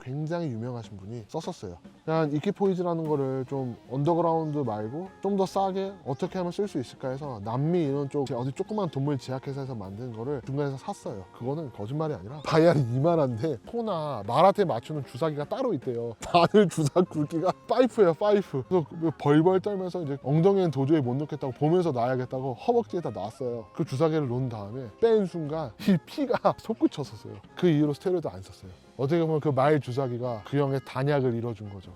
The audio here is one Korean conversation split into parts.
굉장히 유명하신 분이 썼었어요. 그냥 이키포이즈라는 거를 좀 언더그라운드 말고 좀 더 싸게 어떻게 하면 쓸 수 있을까 해서 남미 이런 쪽 어디 조그만 동물 제약회사에서 만든 거를 중간에서 샀어요. 그거는 거짓말이 아니라 다이알이 이만한데 소나 말한테 맞추는 주사기가 따로 있대요. 바늘 주사 굵기가 파이프예요, 파이프. 그래서 벌벌 떨면서 이제 엉덩이는 도저히 못 넣겠다고 보면서 놔야겠다고 허벅지에다 놨어요. 그 주사기를 놓은 다음에 뺀 순간 이 피가 솟구쳤었어요. 그 이후로 스테로이드 안 썼어요. 어떻게 보면 그 말 주사기가 그 형의 단약을 이뤄준 거죠.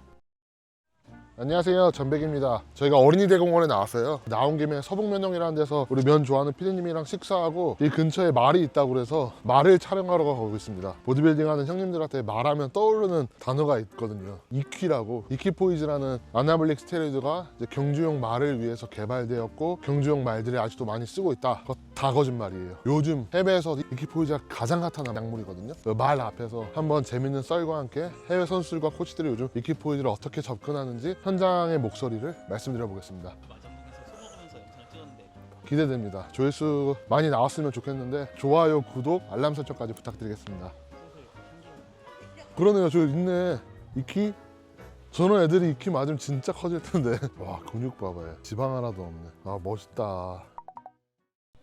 안녕하세요, 전백입니다. 저희가 어린이 대공원에 나왔어요. 나온 김에 서북면역이라는 데서 우리 면 좋아하는 피디님이랑 식사하고 이 근처에 말이 있다고 그래서 말을 촬영하러 가고 있습니다. 보디빌딩 하는 형님들한테 말하면 떠오르는 단어가 있거든요. 이퀴라고. 이퀴포이즈라는 아나볼릭 스테로이드가 이제 경주용 말을 위해서 개발되었고 경주용 말들이 아직도 많이 쓰고 있다. 그거 다 거짓말이에요. 요즘 해외에서 이퀴포이즈가 가장 핫한 약물이거든요. 말 앞에서 한번 재밌는 썰과 함께 해외 선수들과 코치들이 요즘 이퀴포이즈를 어떻게 접근하는지 현장의 목소리를 말씀드려 보겠습니다. 마장동에서 술 먹으면서 영상을 찍었는데 기대됩니다. 조회수 많이 나왔으면 좋겠는데 좋아요, 구독, 알람 설정까지 부탁드리겠습니다. 그러네요. 저 있네. 이키? 저런 애들이 이키 맞으면 진짜 커질 텐데. 와, 근육 봐봐요. 지방 하나도 없네. 아, 멋있다.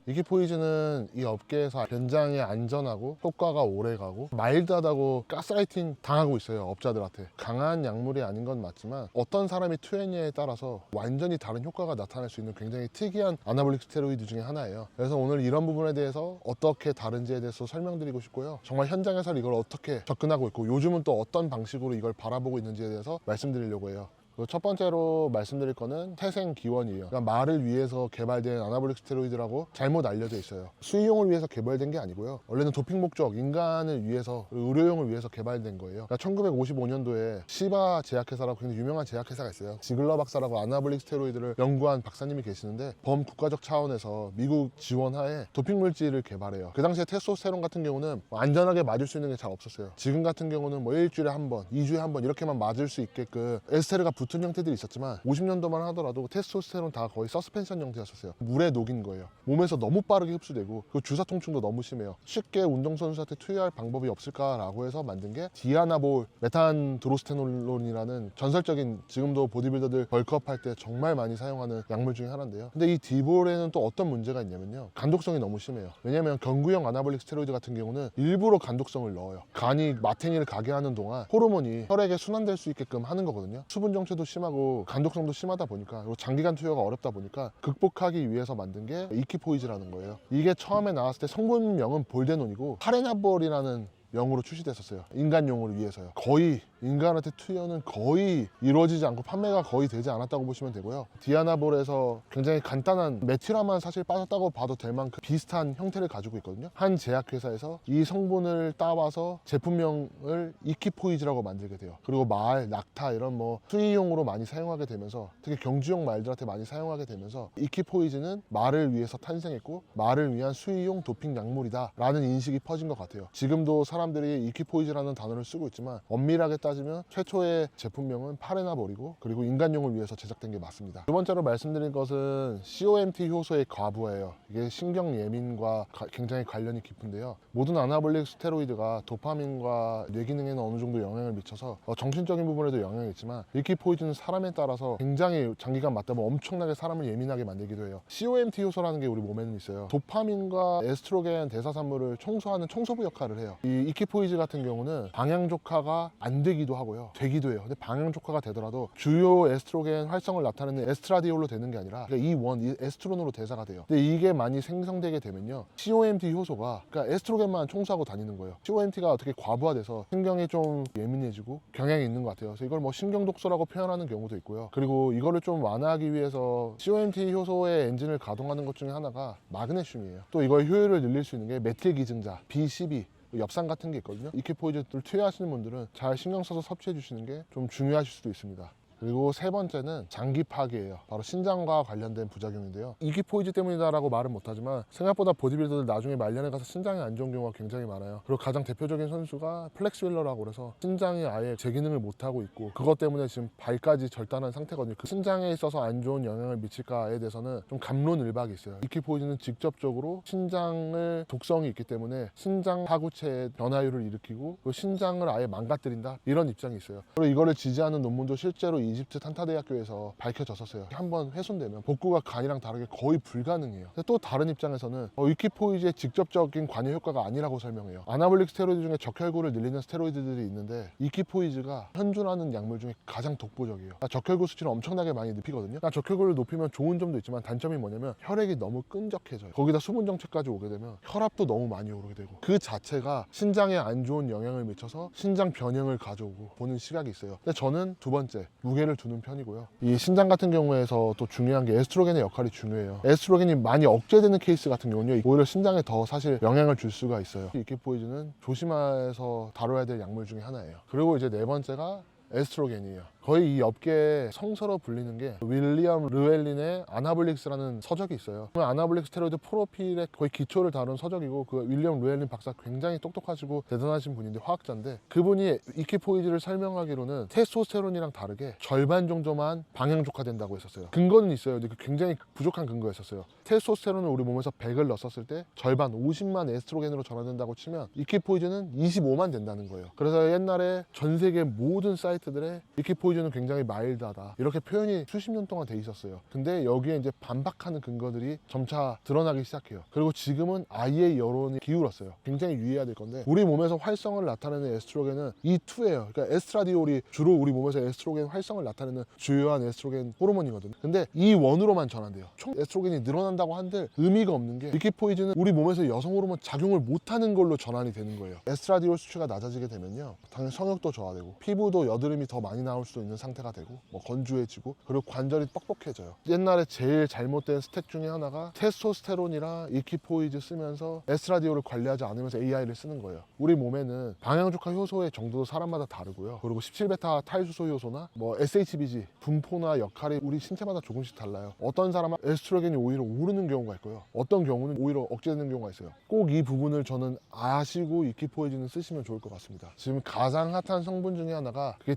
이키포이즈는 이 업계에서 굉장히 안전하고 효과가 오래가고 마일드하다고 가스라이팅 당하고 있어요, 업자들한테. 강한 약물이 아닌 건 맞지만 어떤 사람이 투여했냐에 따라서 완전히 다른 효과가 나타날 수 있는 굉장히 특이한 아나볼릭 스테로이드 중에 하나예요. 그래서 오늘 이런 부분에 대해서 어떻게 다른지에 대해서 설명드리고 싶고요. 정말 현장에서 이걸 어떻게 접근하고 있고 요즘은 또 어떤 방식으로 이걸 바라보고 있는지에 대해서 말씀드리려고 해요. 첫 번째로 말씀드릴 거는 태생기원이에요. 그러니까 말을 위해서 개발된 아나볼릭 스테로이드라고 잘못 알려져 있어요. 수의용을 위해서 개발된 게 아니고요. 원래는 도핑 목적, 인간을 위해서, 의료용을 위해서 개발된 거예요. 그러니까 1955년도에 시바 제약회사라고 굉장히 유명한 제약회사가 있어요. 지글러 박사라고 아나볼릭 스테로이드를 연구한 박사님이 계시는데 범국가적 차원에서 미국 지원하에 도핑 물질을 개발해요. 그 당시에 테스토스테론 같은 경우는 안전하게 맞을 수 있는 게 잘 없었어요. 지금 같은 경우는 뭐 일주일에 한 번, 2주에 한 번 이렇게만 맞을 수 있게끔 에스테르가 붙은 형태들이 있었지만 50년도만 하더라도 테스토스테론 다 거의 서스펜션 형태였었어요. 물에 녹인 거예요. 몸에서 너무 빠르게 흡수되고 그 주사 통증도 너무 심해요. 쉽게 운동선수한테 투여할 방법이 없을까라고 해서 만든 게 디아나볼 메탄드로스테놀론이라는 전설적인, 지금도 보디빌더들 벌크업 할 때 정말 많이 사용하는 약물 중에 하나인데요. 근데 이 디볼에는 또 어떤 문제가 있냐면요, 간독성이 너무 심해요. 왜냐면 경구형 아나볼릭 스테로이드 같은 경우는 일부러 간독성을 넣어요. 간이 마탱이를 가게 하는 동안 호르몬이 혈액에 순환될 수 있게끔 하는 거거든요. 수분 정체도 심하고 간독성도 심하다 보니까, 그리고 장기간 투여가 어렵다 보니까 극복하기 위해서 만든 게 이키포이즈라는 거예요. 이게 처음에 나왔을 때 성분명은 볼데논이고 파레나볼이라는 영으로 출시됐었어요. 인간용을 위해서요. 거의 인간한테 투여는 거의 이루어지지 않고 판매가 거의 되지 않았다고 보시면 되고요. 디아나볼에서 굉장히 간단한 메티라만 사실 빠졌다고 봐도 될 만큼 비슷한 형태를 가지고 있거든요. 한 제약회사에서 이 성분을 따와서 제품명을 이키포이즈라고 만들게 돼요. 그리고 말, 낙타 이런 뭐 수의용으로 많이 사용하게 되면서, 특히 경주용 말들한테 많이 사용하게 되면서 이키포이즈는 말을 위해서 탄생했고 말을 위한 수의용 도핑 약물이다 라는 인식이 퍼진 것 같아요. 지금도 사람들이 이키포이즈라는 단어를 쓰고 있지만 엄밀하게 따지면 최초의 제품명은 파레나볼이고, 그리고 인간용을 위해서 제작된 게 맞습니다. 두 번째로 말씀드릴 것은 COMT 효소의 과부하예요. 이게 신경 예민과 굉장히 관련이 깊은데요. 모든 아나볼릭 스테로이드가 도파민과 뇌 기능에는 어느 정도 영향을 미쳐서 정신적인 부분에도 영향이 있지만 이키포이즈는 사람에 따라서 굉장히 장기간 맞다 보면 엄청나게 사람을 예민하게 만들기도 해요. COMT 효소라는 게 우리 몸에는 있어요. 도파민과 에스트로겐 대사산물을 청소하는 청소부 역할을 해요. 이 이키포이즈 같은 경우는 방향족화가 안 되기도 하고요, 되기도 해요. 근데 방향족화가 되더라도 주요 에스트로겐 활성을 나타내는 에스트라디올로 되는 게 아니라 이 에스트론으로 대사가 돼요. 근데 이게 많이 생성되게 되면요, COMT 효소가, 그러니까 에스트로겐만 청소하고 다니는 거예요. COMT가 어떻게 과부하돼서 신경이 좀 예민해지고 경향이 있는 것 같아요. 그래서 이걸 뭐 신경독소라고 표현하는 경우도 있고요. 그리고 이거를 좀 완화하기 위해서 COMT 효소의 엔진을 가동하는 것 중에 하나가 마그네슘이에요. 또 이걸 효율을 늘릴 수 있는 게 메틸 기증자 B12, 엽산 같은 게 있거든요. 이키포이즈를 투여하시는 분들은 잘 신경 써서 섭취해 주시는 게 좀 중요하실 수도 있습니다. 그리고 세 번째는 장기 파기예요. 바로 신장과 관련된 부작용인데요. 이기 포이즈 때문이다라고 말은 못하지만 생각보다 보디빌더들 나중에 말년에 가서 신장이 안 좋은 경우가 굉장히 많아요. 그리고 가장 대표적인 선수가 플렉스 윌러라고 그래서 신장이 아예 제 기능을 못하고 있고 그것 때문에 지금 발까지 절단한 상태거든요. 그 신장에 있어서 안 좋은 영향을 미칠까에 대해서는 좀 갑론을박이 있어요. 이키 포이즈는 직접적으로 신장을 독성이 있기 때문에 신장 파구체의 변화율을 일으키고 그 신장을 아예 망가뜨린다 이런 입장이 있어요. 그리고 이거를 지지하는 논문도 실제로 이집트 탄타대학교에서 밝혀졌었어요. 한번 훼손되면 복구가 간이랑 다르게 거의 불가능해요. 근데 또 다른 입장에서는 이키 포이즈의 직접적인 관여 효과가 아니라고 설명해요. 아나볼릭 스테로이드 중에 적혈구를 늘리는 스테로이드들이 있는데 이키 포이즈가 현존하는 약물 중에 가장 독보적이에요. 적혈구 수치를 엄청나게 많이 높이거든요. 적혈구를 높이면 좋은 점도 있지만 단점이 뭐냐면 혈액이 너무 끈적해져요. 거기다 수분 정체까지 오게 되면 혈압도 너무 많이 오르게 되고 그 자체가 신장에 안 좋은 영향을 미쳐서 신장 변형을 가져오고 보는 시각이 있어요. 근데 저는 두 번째 무게를 두는 편이고요. 이 신장 같은 경우에서 또 중요한 게 에스트로겐의 역할이 중요해요. 에스트로겐이 많이 억제되는 케이스 같은 경우는요 오히려 신장에 더 사실 영향을 줄 수가 있어요. 이키 포이즈는 조심해서 다뤄야 될 약물 중에 하나예요. 그리고 이제 네 번째가 에스트로겐이에요. 거의 이 업계의 성서로 불리는 게 윌리엄 르웰린의 아나블릭스라는 서적이 있어요. 아나블릭 스테로이드 프로필의 거의 기초를 다룬 서적이고 그 윌리엄 르웰린 박사 굉장히 똑똑하시고 대단하신 분인데 화학자인데 그분이 이키 포이즈를 설명하기로는 테스토스테론이랑 다르게 절반 정도만 방향족화된다고 했었어요. 근거는 있어요. 근데 굉장히 부족한 근거였었어요. 테스토스테론을 우리 몸에서 100을 넣었을 때 절반 50만 에스트로겐으로 전환된다고 치면 이키 포이즈는 25만 된다는 거예요. 그래서 옛날에 전 세계 모든 사이트들에 이키 포이즈는 굉장히 마일드하다 이렇게 표현이 수십 년 동안 돼 있었어요. 근데 여기에 이제 반박하는 근거들이 점차 드러나기 시작해요. 그리고 지금은 아예 여론이 기울었어요. 굉장히 유의해야 될 건데 우리 몸에서 활성을 나타내는 에스트로겐은 E2예요. 그러니까 에스트라디올이 주로 우리 몸에서 에스트로겐 활성을 나타내는 주요한 에스트로겐 호르몬이거든요. 근데 E1으로만 전환돼요. 총 에스트로겐이 늘어난다고 한들 의미가 없는 게 이키 포이즈는 우리 몸에서 여성 호르몬 작용을 못하는 걸로 전환이 되는 거예요. 에스트라디올 수치가 낮아지게 되면요 당연히 성욕도 저하되고 피부도 여드름이 더 많이 나올 수도 있는 상태가 되고 건조해지고 그리고 관절이 뻑뻑해져요. 옛날에 제일 잘못된 스택 중에 하나가 테스토스테론이랑 이키포이즈 쓰면서 에스트라디올을 관리하지 않으면서 AI를 쓰는 거예요. 우리 몸에는 방향족화 효소의 정도도 사람마다 다르고요. 그리고 17베타 탈수소 효소나 SHBG 분포나 역할이 우리 신체마다 조금씩 달라요. 어떤 사람은 에스트로겐이 오히려 오르는 경우가 있고요. 어떤 경우는 오히려 억제되는 경우가 있어요. 꼭 이 부분을 저는 아시고 이키포이즈는 쓰시면 좋을 것 같습니다. 지금 가장 핫한 성분 중에 하나가 그게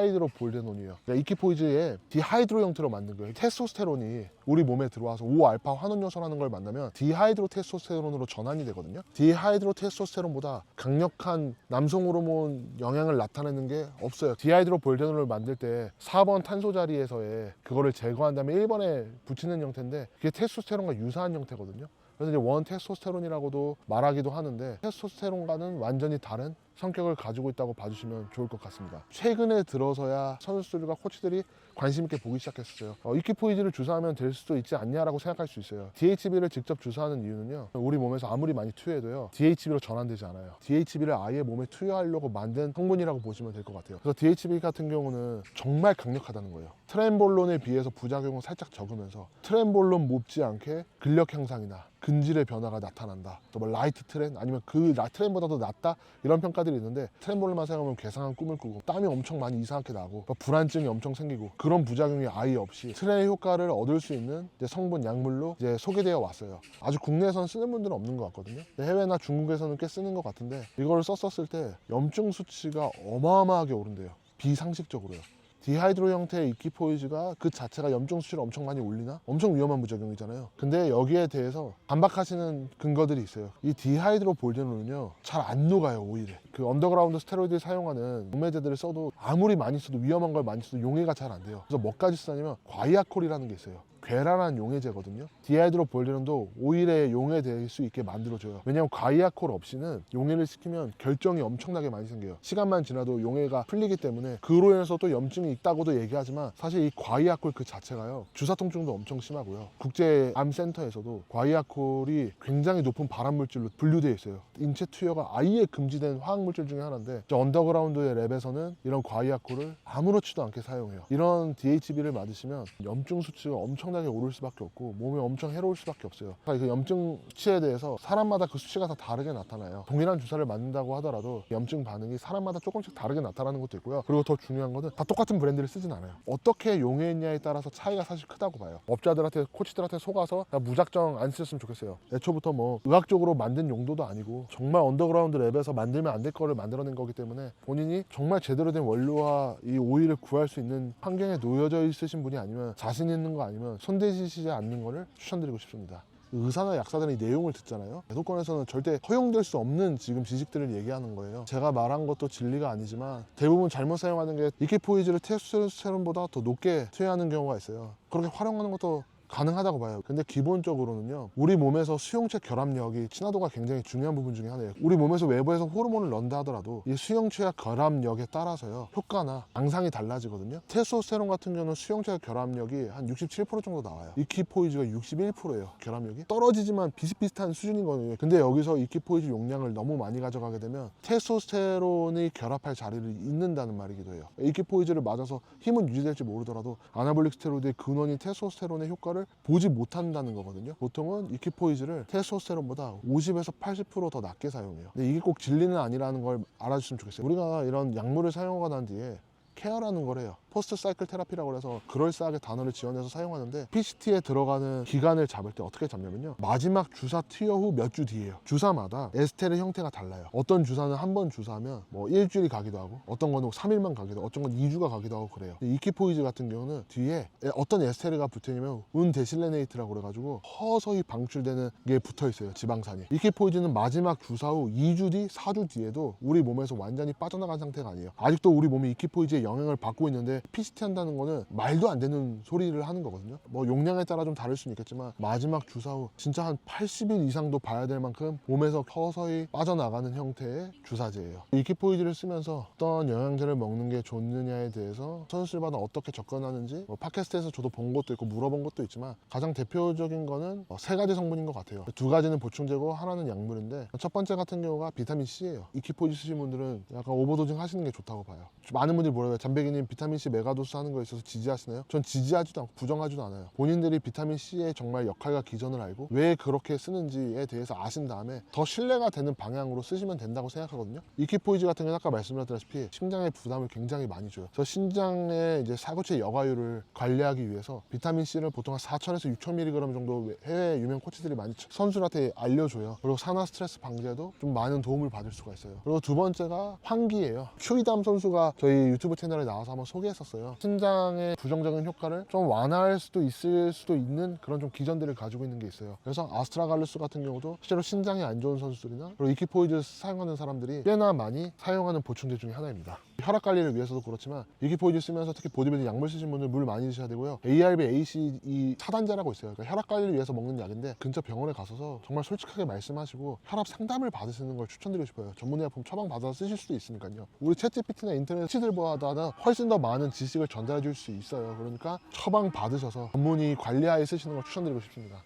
디하이드로볼데논이에요. 그러니까 이키포이즈의 디하이드로 형태로 만든 거예요. 테스토스테론이 우리 몸에 들어와서 5알파 환원요소라는 걸 만나면 디하이드로 테스토스테론으로 전환이 되거든요. 디하이드로 테스토스테론보다 강력한 남성 호르몬 영향을 나타내는 게 없어요. 디하이드로 볼데논을 만들 때 4번 탄소 자리에서의 그거를 제거한 다음에 1번에 붙이는 형태인데 그게 테스토스테론과 유사한 형태거든요. 그래서 이제 원 테스토스테론이라고도 말하기도 하는데 테스토스테론과는 완전히 다른 성격을 가지고 있다고 봐주시면 좋을 것 같습니다. 최근에 들어서야 선수들과 코치들이 관심 있게 보기 시작했어요. 이키포이즈를 주사하면 될 수도 있지 않냐라고 생각할 수 있어요. DHB를 직접 주사하는 이유는요 우리 몸에서 아무리 많이 투여해도요 DHB로 전환되지 않아요. DHB를 아예 몸에 투여하려고 만든 성분이라고 보시면 될 것 같아요. 그래서 DHB 같은 경우는 정말 강력하다는 거예요. 트렌볼론에 비해서 부작용은 살짝 적으면서 트렌볼론 못지 않게 근력 향상이나 근질의 변화가 나타난다. 또 라이트 트렌 아니면 그 트렌보다도 낫다 이런 평가들이 있는데 트렌볼론만 사용하면 괴상한 꿈을 꾸고 땀이 엄청 많이 이상하게 나고 불안증이 엄청 생기고 그런 부작용이 아예 없이 트렌의 효과를 얻을 수 있는 성분 약물로 소개되어 왔어요. 아주 국내에서는 쓰는 분들은 없는 것 같거든요. 해외나 중국에서는 꽤 쓰는 것 같은데 이걸 썼었을 때 염증 수치가 어마어마하게 오른대요. 비상식적으로요. 디하이드로 형태의 이키포이즈가 그 자체가 염증 수치를 엄청 많이 올리나? 엄청 위험한 부작용이잖아요. 근데 여기에 대해서 반박하시는 근거들이 있어요. 이 디하이드로 볼데논은요 잘 안 녹아요. 오히려 그 언더그라운드 스테로이드를 사용하는 용매제들을 써도 아무리 많이 써도 위험한 걸 많이 써도 용해가 잘 안 돼요. 그래서 뭐까지 쓰냐면 과이아콜이라는 게 있어요. 괴랄한 용해제거든요. 디하이드로 볼데논도 오일에 용해될 수 있게 만들어줘요. 왜냐면 과이아콜 없이는 용해를 시키면 결정이 엄청나게 많이 생겨요. 시간만 지나도 용해가 풀리기 때문에 그로 인해서 또 염증이 있다고도 얘기하지만 사실 이 과이아콜 그 자체가요 주사 통증도 엄청 심하고요. 국제암센터에서도 과이아콜이 굉장히 높은 발암물질로 분류되어 있어요. 인체 투여가 아예 금지된 화학물질 중에 하나인데 언더그라운드의 랩에서는 이런 과이아콜을 아무렇지도 않게 사용해요. 이런 DHB를 맞으시면 염증 수치가 엄청 엄청나게 오를 수밖에 없고 몸에 엄청 해로울 수밖에 없어요. 그러니까 그 염증치에 대해서 사람마다 그 수치가 다 다르게 나타나요. 동일한 주사를 맞는다고 하더라도 염증 반응이 사람마다 조금씩 다르게 나타나는 것도 있고요. 그리고 더 중요한 거는 다 똑같은 브랜드를 쓰진 않아요. 어떻게 용해했냐에 따라서 차이가 사실 크다고 봐요. 업자들한테 코치들한테 속아서 무작정 안 쓰셨으면 좋겠어요. 애초부터 뭐 의학적으로 만든 용도도 아니고 정말 언더그라운드 랩에서 만들면 안 될 거를 만들어낸 거기 때문에 본인이 정말 제대로 된 원료와 이 오일을 구할 수 있는 환경에 놓여져 있으신 분이 아니면 자신 있는 거 아니면 손대시지 않는 거를 추천드리고 싶습니다. 의사나 약사들은 이 내용을 듣잖아요. 대도권에서는 절대 허용될 수 없는 지금 지식들을 얘기하는 거예요. 제가 말한 것도 진리가 아니지만 대부분 잘못 사용하는 게 이키포이즈를 테스토스테론보다 더 높게 투여하는 경우가 있어요. 그렇게 활용하는 것도 가능하다고 봐요. 근데 기본적으로는요, 우리 몸에서 수용체 결합력이 친화도가 굉장히 중요한 부분 중에 하나예요. 우리 몸에서 외부에서 호르몬을 넣는다 하더라도 이 수용체와 결합력에 따라서요 효과나 양상이 달라지거든요. 테스토스테론 같은 경우는 수용체 결합력이 한 67% 정도 나와요. 이키포이즈가 61%예요. 결합력이 떨어지지만 비슷비슷한 수준인 거예요. 근데 여기서 이키포이즈 용량을 너무 많이 가져가게 되면 테스토스테론이 결합할 자리를 잇는다는 말이기도 해요. 이키포이즈를 맞아서 힘은 유지될지 모르더라도 아나볼릭 스테로이드의 근원인 테스토스테론의 효과를 보지 못한다는 거거든요. 보통은 이키포이즈를 테스토스테론보다 50에서 80% 더 낮게 사용해요. 근데 이게 꼭 진리는 아니라는 걸 알아주시면 좋겠어요. 우리가 이런 약물을 사용하고 난 뒤에 케어라는 걸 해요. 포스트 사이클 테라피라고 해서 그럴싸하게 단어를 지원해서 사용하는데, PCT에 들어가는 기간을 잡을 때 어떻게 잡냐면요, 마지막 주사 투여 후 몇 주 뒤에요. 주사마다 에스테르 형태가 달라요. 어떤 주사는 한 번 주사하면 뭐 일주일이 가기도 하고, 어떤 거는 3일만 가기도 하고, 어떤 건 2주가 가기도 하고 그래요. 이키포이즈 같은 경우는 뒤에 어떤 에스테르가 붙어있냐면 운데실레네이트라고 그래가지고 허서히 방출되는 게 붙어있어요. 지방산이. 이키포이즈는 마지막 주사 후 2주 뒤, 4주 뒤에도 우리 몸에서 완전히 빠져나간 상태가 아니에요. 아직도 우리 몸이 이키포이즈의 영향을 받고 있는데, PCT 한다는 거는 말도 안 되는 소리를 하는 거거든요. 뭐 용량에 따라 좀 다를 수는 있겠지만 마지막 주사 후 진짜 한 80일 이상도 봐야 될 만큼 몸에서 서서히 빠져나가는 형태의 주사제예요. 이키포이즈를 쓰면서 어떤 영양제를 먹는 게 좋느냐에 대해서 선수들마다 어떻게 접근하는지 팟캐스트에서 저도 본 것도 있고 물어본 것도 있지만, 가장 대표적인 거는 3가지 성분인 것 같아요. 2가지는 보충제고 하나는 약물인데, 첫 번째 같은 경우가 비타민 C예요. 이키포이즈 쓰신 분들은 약간 오버도징 하시는 게 좋다고 봐요. 많은 분들이 뭐라고요? 잠백이님 비타민 C 메가도스 하는 거에 있어서 지지하시나요? 전 지지하지도 않고 부정하지도 않아요. 본인들이 비타민 C의 정말 역할과 기전을 알고 왜 그렇게 쓰는지에 대해서 아신 다음에 더 신뢰가 되는 방향으로 쓰시면 된다고 생각하거든요. 이키포이즈 같은 경우는 아까 말씀드렸다시피 심장에 부담을 굉장히 많이 줘요. 그래서 신장의 이제 사구체 여가율을 관리하기 위해서 비타민 C를 보통 한 4,000에서 6,000mg 정도 해외 유명 코치들이 많이 선수들한테 알려줘요. 그리고 산화 스트레스 방지에도 좀 많은 도움을 받을 수가 있어요. 그리고 2번째가 환기예요. 추이담 선수가 저희 유튜브 채널에 나와서 한번 소개했었어요. 신장의 부정적인 효과를 좀 완화할 수도 있을 수도 있는 그런 좀 기전들을 가지고 있는 게 있어요. 그래서 아스트라갈루스 같은 경우도 실제로 신장이 안 좋은 선수들이나 그리고 이키포이즈 사용하는 사람들이 꽤나 많이 사용하는 보충제 중에 하나입니다. 혈압 관리를 위해서도 그렇지만 이키포이즈 쓰면서 특히 보디빌딩 약물 쓰신 분들 물 많이 드셔야 되고요. ARB, AC 차단제라고 있어요. 그러니까 혈압 관리를 위해서 먹는 약인데, 근처 병원에 가셔서 정말 솔직하게 말씀하시고 혈압 상담을 받으시는 걸 추천드리고 싶어요. 전문의약품 처방 받아서 쓰실 수도 있으니까요. 우리 챗GPT나 인터넷 코치들보다 훨씬 더 많은 지식을 전달해 줄 수 있어요. 그러니까 처방 받으셔서 전문의 관리하에 쓰시는 걸 추천드리고 싶습니다.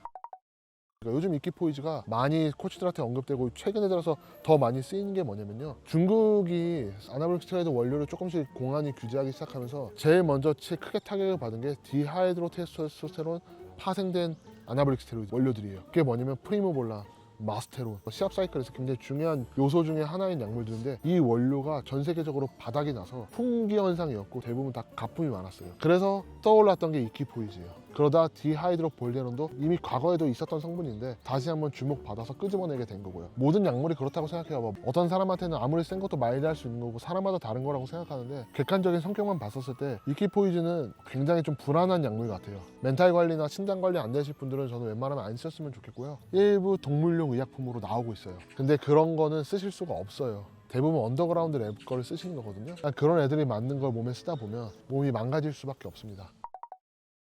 요즘 이키포이즈가 많이 코치들한테 언급되고 최근에 들어서 더 많이 쓰이는 게 뭐냐면요, 중국이 아나볼릭 스테로이드 원료를 조금씩 공안이 규제하기 시작하면서 제일 먼저 크게 타격을 받은 게 디하이드로 테스토스테론 파생된 아나볼릭 스테로이드 원료들이에요. 그게 뭐냐면 프리모볼란, 마스테론, 시합 사이클에서 굉장히 중요한 요소 중에 하나인 약물들인데, 이 원료가 전 세계적으로 바닥이 나서 풍기 현상이었고 대부분 다 가품이 많았어요. 그래서 떠올랐던 게 이키포이즈예요. 그러다 디하이드로볼데론도 이미 과거에도 있었던 성분인데 다시 한번 주목받아서 끄집어내게 된 거고요. 모든 약물이 그렇다고 생각해요. 뭐 어떤 사람한테는 아무리 센 것도 마일드할 수 있는 거고 사람마다 다른 거라고 생각하는데, 객관적인 성격만 봤었을 때 이키포이즈는 굉장히 좀 불안한 약물 같아요. 멘탈 관리나 신장 관리 안 되실 분들은 저는 웬만하면 안 쓰셨으면 좋겠고요. 일부 동물용 의약품으로 나오고 있어요. 근데 그런 거는 쓰실 수가 없어요. 대부분 언더그라운드 랩 거를 쓰시는 거거든요. 그런 애들이 맞는 걸 몸에 쓰다 보면 몸이 망가질 수밖에 없습니다.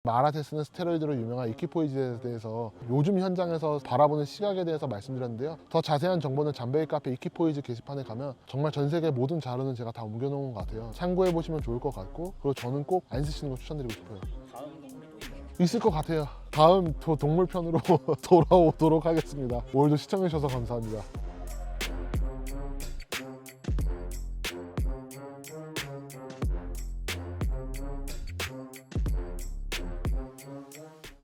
마라테스는 스테로이드로 유명한 이키포이즈에 대해서 요즘 현장에서 바라보는 시각에 대해서 말씀드렸는데요. 더 자세한 정보는 잠베이 카페 이키포이즈 게시판에 가면 정말 전 세계 모든 자료는 제가 다 옮겨놓은 것 같아요. 참고해 보시면 좋을 것 같고, 그리고 저는 꼭 안 쓰시는 거 추천드리고 싶어요. 다음 동물이 또 있나요? 있을 것 같아요. 다음 동물편으로 돌아오도록 하겠습니다. 오늘도 시청해주셔서 감사합니다.